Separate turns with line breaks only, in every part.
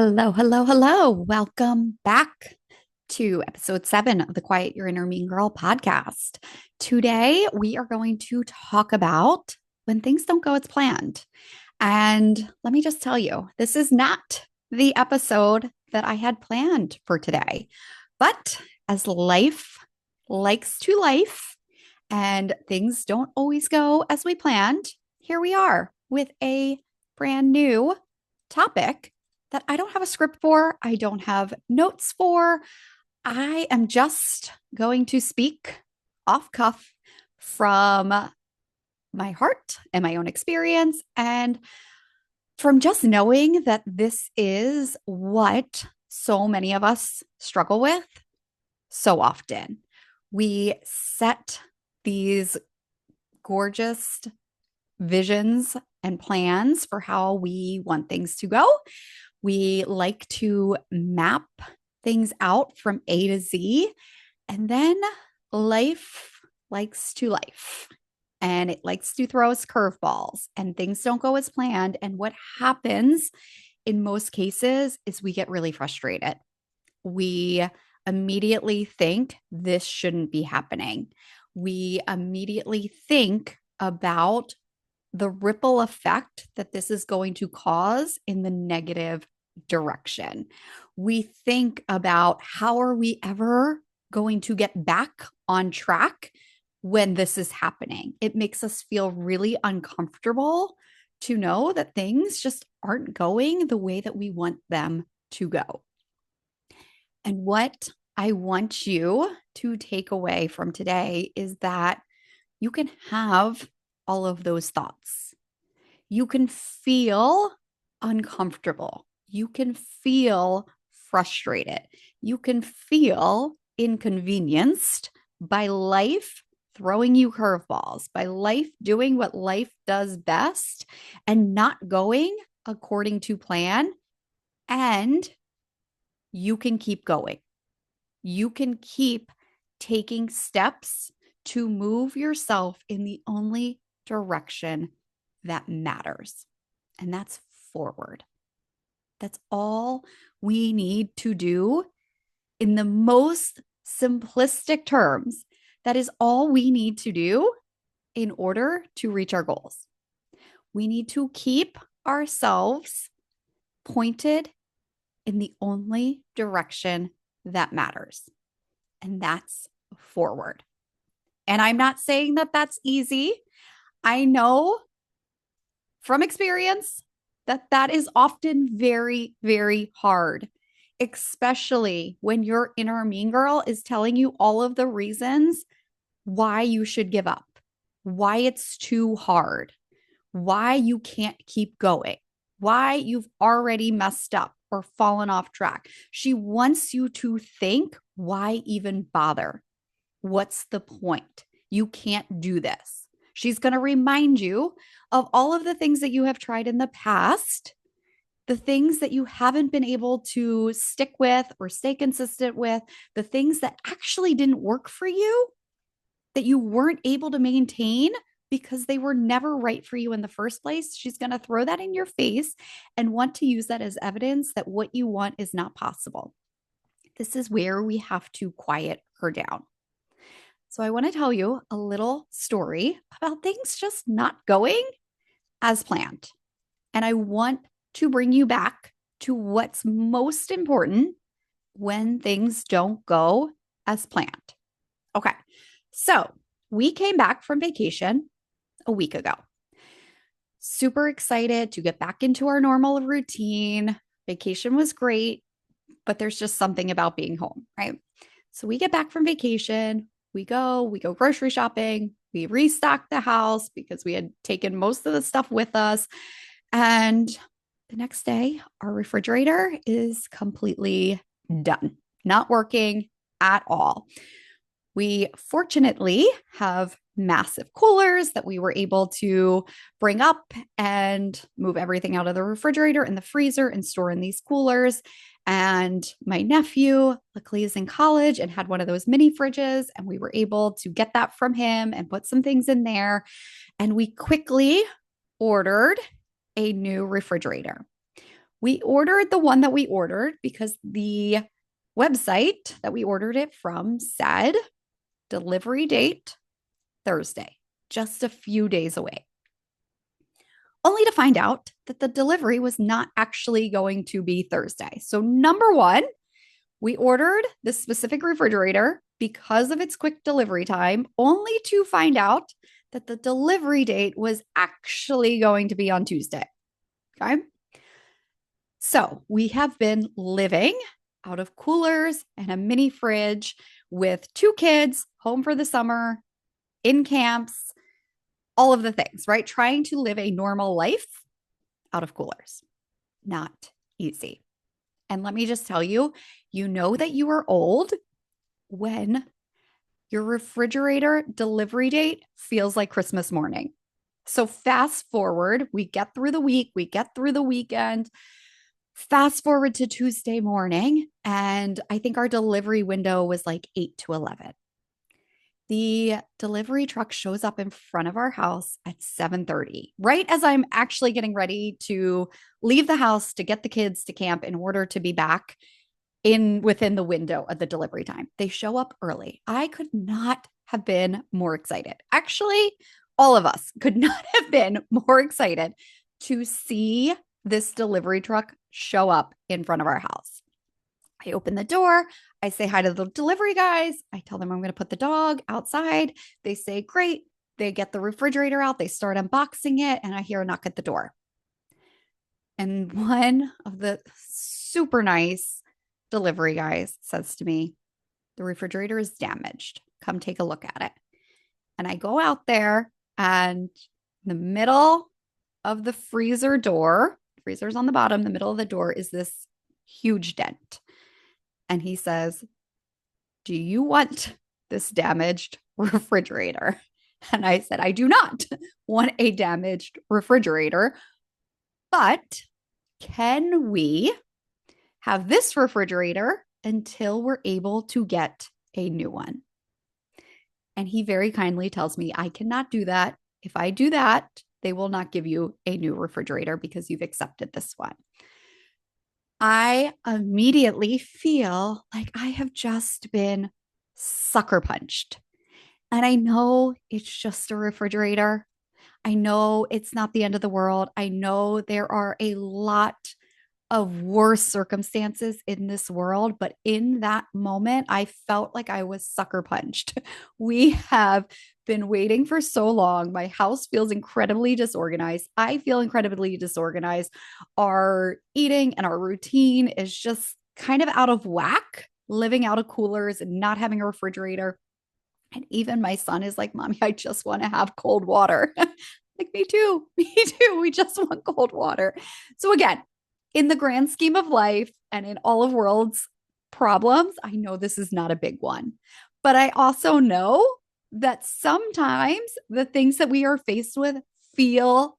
Hello, hello, hello. Welcome back to episode 7 of the Quiet Your Inner Mean Girl podcast. Today, we are going to talk about when things don't go as planned. And let me just tell you, this is not the episode that I had planned for today. But as life likes to life and things don't always go as we planned, here we are with a brand new topic that I don't have a script for, I don't have notes for. I am just going to speak off cuff from my heart and my own experience, and from just knowing that this is what so many of us struggle with so often. We set these gorgeous visions and plans for how we want things to go. We like to map things out from A to Z. And then life likes to life. And it likes to throw us curveballs, and things don't go as planned. And what happens in most cases is we get really frustrated. We immediately think this shouldn't be happening. We immediately think about the ripple effect that this is going to cause in the negative direction. We think about how are we ever going to get back on track when this is happening. It makes us feel really uncomfortable to know that things just aren't going the way that we want them to go. And what I want you to take away from today is that you can have all of those thoughts. You can feel uncomfortable. You can feel frustrated. You can feel inconvenienced by life throwing you curveballs, by life doing what life does best and not going according to plan. And you can keep going. You can keep taking steps to move yourself in the only direction that matters. And that's forward. That's all we need to do in the most simplistic terms. That is all we need to do in order to reach our goals. We need to keep ourselves pointed in the only direction that matters, and that's forward. And I'm not saying that that's easy. I know from experience that that is often very, very hard, especially when your inner mean girl is telling you all of the reasons why you should give up, why it's too hard, why you can't keep going, why you've already messed up or fallen off track. She wants you to think, why even bother? What's the point? You can't do this. She's going to remind you of all of the things that you have tried in the past, the things that you haven't been able to stick with or stay consistent with, the things that actually didn't work for you, that you weren't able to maintain because they were never right for you in the first place. She's going to throw that in your face and want to use that as evidence that what you want is not possible. This is where we have to quiet her down. So I want to tell you a little story about things just not going as planned. And I want to bring you back to what's most important when things don't go as planned. Okay. So we came back from vacation a week ago. Super excited to get back into our normal routine. Vacation was great, but there's just something about being home, right? So we get back from vacation, we go grocery shopping, we restock the house because we had taken most of the stuff with us. And the next day, our refrigerator is completely done, not working at all. We fortunately have massive coolers that we were able to bring up and move everything out of the refrigerator and the freezer and store in these coolers. And my nephew, luckily, is in college and had one of those mini fridges, and we were able to get that from him and put some things in there. And we quickly ordered a new refrigerator. We ordered the one that we ordered because the website that we ordered it from said delivery date Thursday, just a few days away, only to find out that the delivery was not actually going to be Thursday. So, number one, we ordered this specific refrigerator because of its quick delivery time, only to find out that the delivery date was actually going to be on Tuesday. Okay. So we have been living out of coolers and a mini fridge with two kids home for the summer, in camps, all of the things, right? Trying to live a normal life out of coolers. Not easy. And let me just tell you, you know that you are old when your refrigerator delivery date feels like Christmas morning. So fast forward, we get through the week, we get through the weekend. Fast forward to Tuesday morning, and I think our delivery window was like 8 to 11. The delivery truck shows up in front of our house at 7:30, right as I'm actually getting ready to leave the house to get the kids to camp in order to be back in within the window of the delivery time. They show up early. I could not have been more excited. Actually, all of us could not have been more excited to see this delivery truck show up in front of our house. I open the door. I say hi to the delivery guys. I tell them I'm going to put the dog outside. They say, great. They get the refrigerator out. They start unboxing it, and I hear a knock at the door. And one of the super nice delivery guys says to me, the refrigerator is damaged. Come take a look at it. And I go out there, and in the middle of the freezer door, freezer's on the bottom, the middle of the door is this huge dent. And he says, do you want this damaged refrigerator? And I said, I do not want a damaged refrigerator, but can we have this refrigerator until we're able to get a new one? And he very kindly tells me, I cannot do that. If I do that, they will not give you a new refrigerator because you've accepted this one. I immediately feel like I have just been sucker punched. And I know it's just a refrigerator. I know it's not the end of the world. I know there are a lot of worse circumstances in this world. But in that moment, I felt like I was sucker punched. We have been waiting for so long. My house feels incredibly disorganized. I feel incredibly disorganized. Our eating and our routine is just kind of out of whack, living out of coolers and not having a refrigerator. And even my son is like, Mommy, I just want to have cold water. Like, me too. Me too. We just want cold water. So, again, in the grand scheme of life and in all of world's problems, I know this is not a big one. But I also know that sometimes the things that we are faced with feel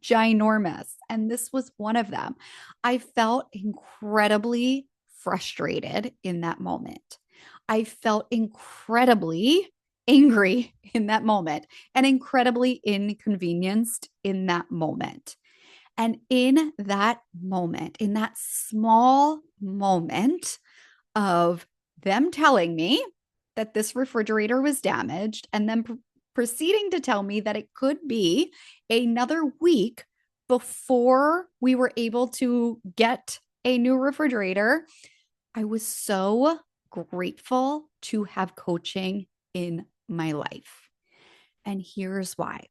ginormous. And this was one of them. I felt incredibly frustrated in that moment. I felt incredibly angry in that moment and incredibly inconvenienced in that moment. And in that moment, in that small moment of them telling me that this refrigerator was damaged and then proceeding to tell me that it could be another week before we were able to get a new refrigerator, I was so grateful to have coaching in my life. And here's why.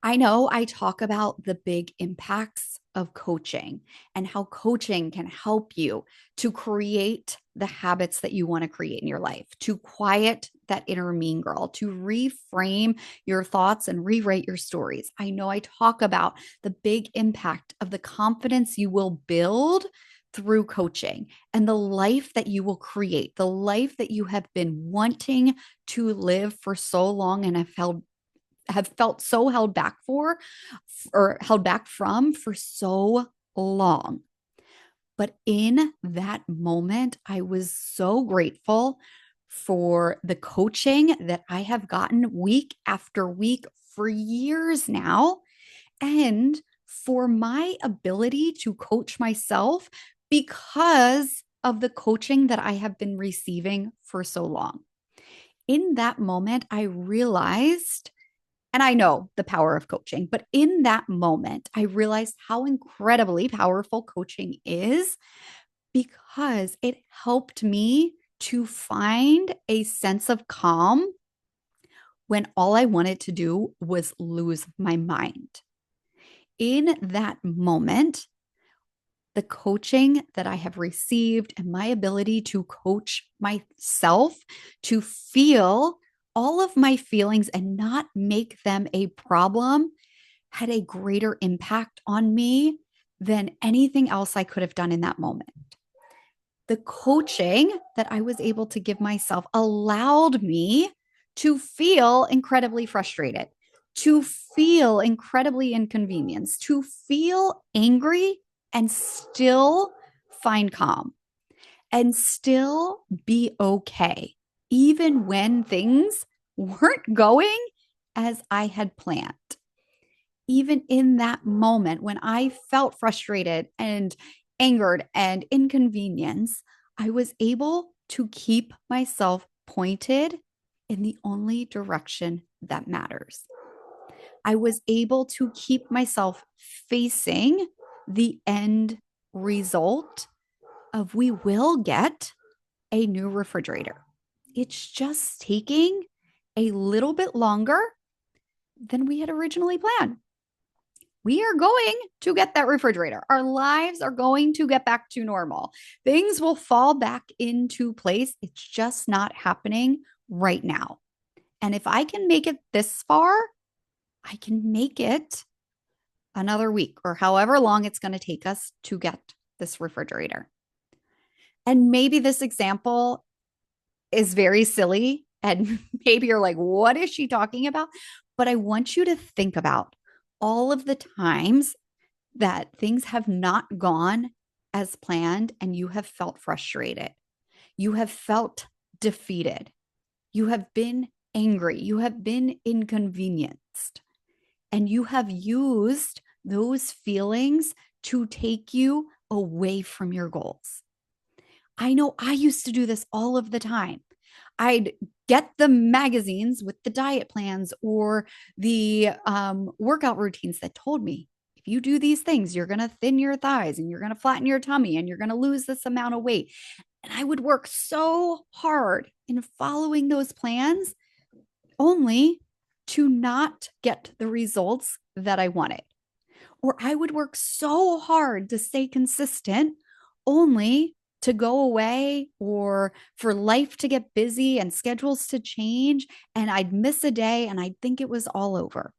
I know I talk about the big impacts of coaching and how coaching can help you to create the habits that you want to create in your life, to quiet that inner mean girl, to reframe your thoughts and rewrite your stories. I know I talk about the big impact of the confidence you will build through coaching and the life that you will create, the life that you have been wanting to live for so long and have felt so held back for or held back from for so long. But in that moment, I was so grateful for the coaching that I have gotten week after week for years now, and for my ability to coach myself because of the coaching that I have been receiving for so long. In that moment, I realized, and I know the power of coaching, but in that moment, I realized how incredibly powerful coaching is because it helped me to find a sense of calm when all I wanted to do was lose my mind. In that moment, the coaching that I have received and my ability to coach myself to feel all of my feelings and not make them a problem had a greater impact on me than anything else I could have done in that moment. The coaching that I was able to give myself allowed me to feel incredibly frustrated, to feel incredibly inconvenienced, to feel angry and still find calm and still be okay, even when things weren't going as I had planned. Even in that moment when I felt frustrated and angered and inconvenienced, I was able to keep myself pointed in the only direction that matters. I was able to keep myself facing the end result of we will get a new refrigerator. It's just taking a little bit longer than we had originally planned. We are going to get that refrigerator. Our lives are going to get back to normal. Things will fall back into place. It's just not happening right now. And if I can make it this far, I can make it another week or however long it's going to take us to get this refrigerator. And maybe this example is very silly. And maybe you're like, what is she talking about? But I want you to think about all of the times that things have not gone as planned and you have felt frustrated. You have felt defeated. You have been angry. You have been inconvenienced. And you have used those feelings to take you away from your goals. I know I used to do this all of the time. I'd get the magazines with the diet plans or the workout routines that told me if you do these things, you're going to thin your thighs and you're going to flatten your tummy and you're going to lose this amount of weight. And I would work so hard in following those plans only to not get the results that I wanted. Or I would work so hard to stay consistent only to go away or for life to get busy and schedules to change. And I'd miss a day and I'd think it was all over.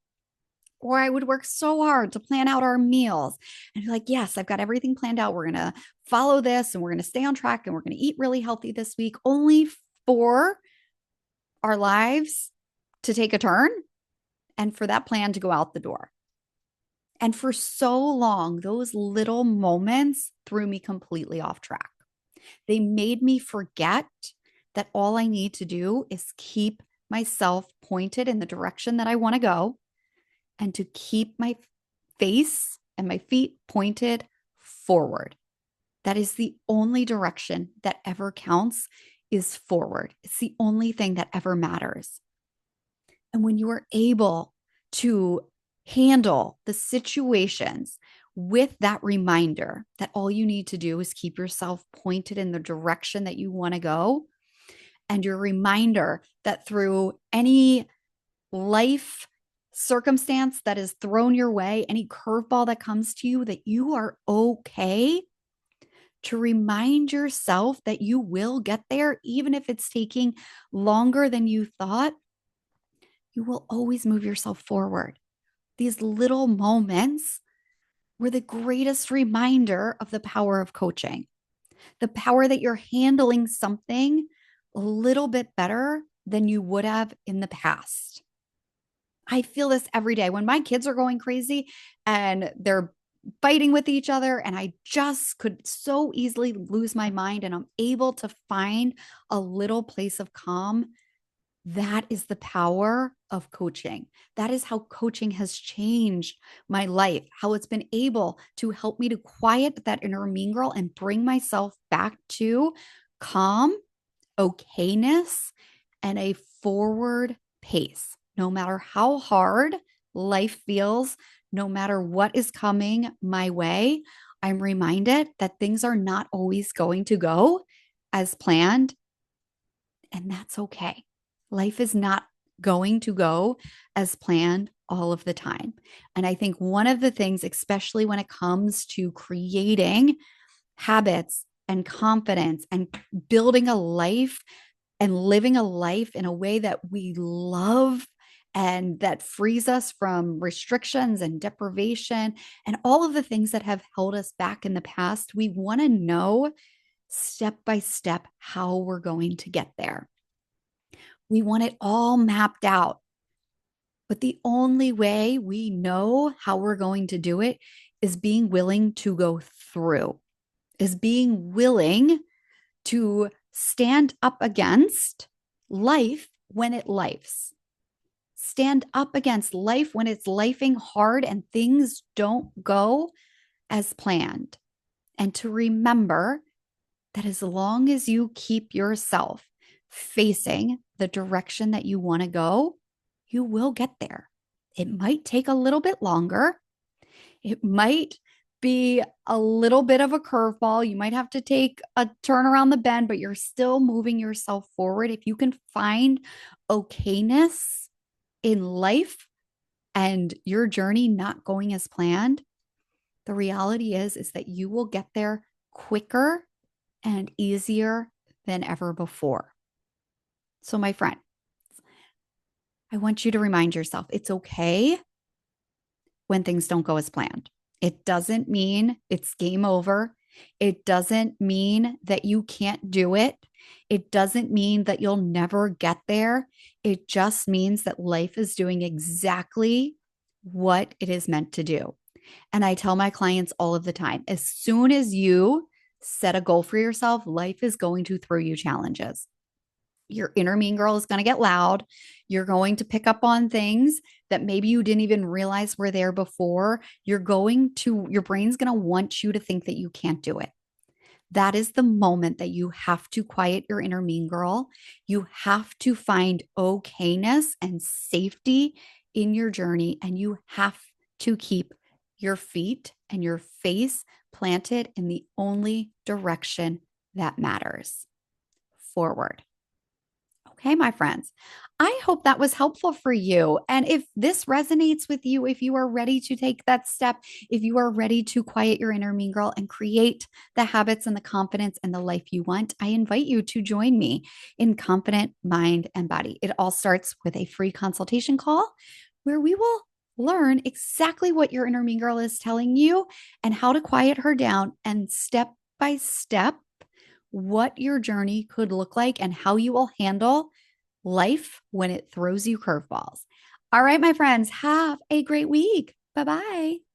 Or I would work so hard to plan out our meals and be like, yes, I've got everything planned out. We're going to follow this and we're going to stay on track and we're going to eat really healthy this week, only for our lives to take a turn and for that plan to go out the door. And for so long, those little moments threw me completely off track. They made me forget that all I need to do is keep myself pointed in the direction that I want to go and to keep my face and my feet pointed forward. That is the only direction that ever counts, is forward. It's the only thing that ever matters. And when you are able to handle the situations with that reminder that all you need to do is keep yourself pointed in the direction that you want to go, and your reminder that through any life circumstance that is thrown your way, any curveball that comes to you, that you are okay, to remind yourself that you will get there, even if it's taking longer than you thought, you will always move yourself forward. These little moments were the greatest reminder of the power of coaching, the power that you're handling something a little bit better than you would have in the past. I feel this every day when my kids are going crazy and they're fighting with each other, and I just could so easily lose my mind, and I'm able to find a little place of calm. That is the power of coaching. That is how coaching has changed my life, how it's been able to help me to quiet that inner mean girl and bring myself back to calm, okayness, and a forward pace. No matter how hard life feels, no matter what is coming my way, I'm reminded that things are not always going to go as planned, and that's okay. Life is not going to go as planned all of the time. And I think one of the things, especially when it comes to creating habits and confidence and building a life and living a life in a way that we love and that frees us from restrictions and deprivation and all of the things that have held us back in the past, we want to know step by step how we're going to get there. We want it all mapped out. But the only way we know how we're going to do it is being willing to go through, is being willing to stand up against life when it lifes. Stand up against life when it's lifing hard and things don't go as planned. And to remember that as long as you keep yourself facing the direction that you want to go, you will get there. It might take a little bit longer. It might be a little bit of a curveball. You might have to take a turn around the bend, but you're still moving yourself forward. If you can find okayness in life and your journey not going as planned, the reality is that you will get there quicker and easier than ever before. So, my friend, I want you to remind yourself it's okay when things don't go as planned. It doesn't mean it's game over. It doesn't mean that you can't do it. It doesn't mean that you'll never get there. It just means that life is doing exactly what it is meant to do. And I tell my clients all of the time, as soon as you set a goal for yourself, life is going to throw you challenges. Your inner mean girl is going to get loud. You're going to pick up on things that maybe you didn't even realize were there before. Your brain's going to want you to think that you can't do it. That is the moment that you have to quiet your inner mean girl. You have to find okayness and safety in your journey, and you have to keep your feet and your face planted in the only direction that matters forward. Okay, my friends, I hope that was helpful for you. And if this resonates with you, if you are ready to take that step, if you are ready to quiet your inner mean girl and create the habits and the confidence and the life you want, I invite you to join me in Confident Mind and Body. It all starts with a free consultation call where we will learn exactly what your inner mean girl is telling you and how to quiet her down and step by step what your journey could look like and how you will handle life when it throws you curveballs. All right, my friends, have a great week. Bye bye.